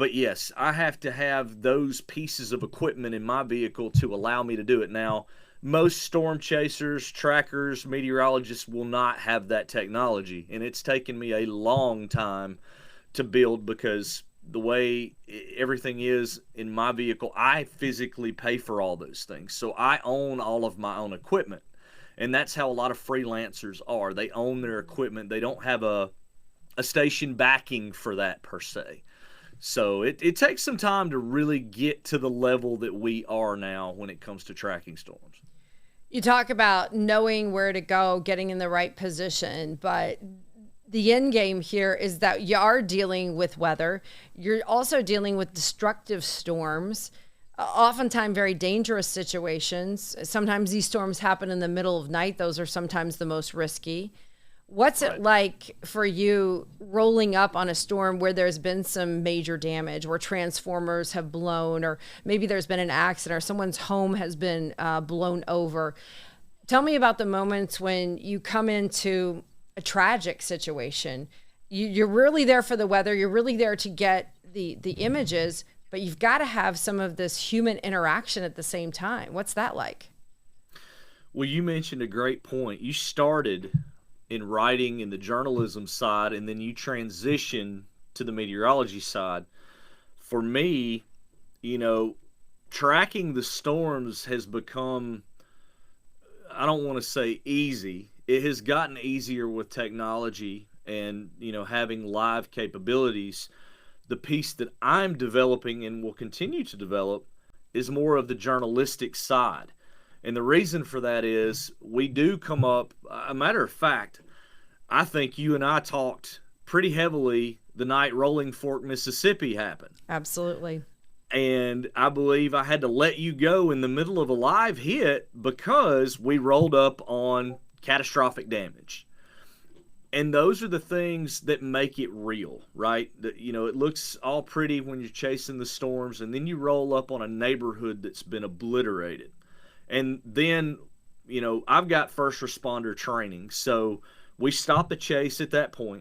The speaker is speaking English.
But yes, I have to have those pieces of equipment in my vehicle to allow me to do it. Now, most storm chasers, trackers, meteorologists will not have that technology, and it's taken me a long time to build because the way everything is in my vehicle, I physically pay for all those things. So I own all of my own equipment. And that's how a lot of freelancers are. They own their equipment. They don't have a station backing for that per se. So it takes some time to really get to the level that we are now when it comes to tracking storms. You talk about knowing where to go, getting in the right position, but the end game here is that you are dealing with weather. You're also dealing with destructive storms, oftentimes very dangerous situations. Sometimes these storms happen in the middle of night. Those are sometimes the most risky. What's it Right. like for you rolling up on a storm where there's been some major damage, where transformers have blown, or maybe there's been an accident, or someone's home has been blown over? Tell me about the moments when you come into a tragic situation. You're really there for the weather. You're really there to get the images, but you've got to have some of this human interaction at the same time. What's that like? Well, you mentioned a great point. You started in writing in the journalism side, and then you transition to the meteorology side. For me, you know, tracking the storms has become, I don't want to say easy. It has gotten easier with technology and, having live capabilities. The piece that I'm developing and will continue to develop is more of the journalistic side. And the reason for that is we do come up, a matter of fact, I think you and I talked pretty heavily the night Rolling Fork, Mississippi happened. Absolutely. And I believe I had to let you go in the middle of a live hit because we rolled up on catastrophic damage. And those are the things that make it real, right? It looks all pretty when you're chasing the storms, and then you roll up on a neighborhood that's been obliterated. And then, I've got first responder training. So we stop the chase at that point.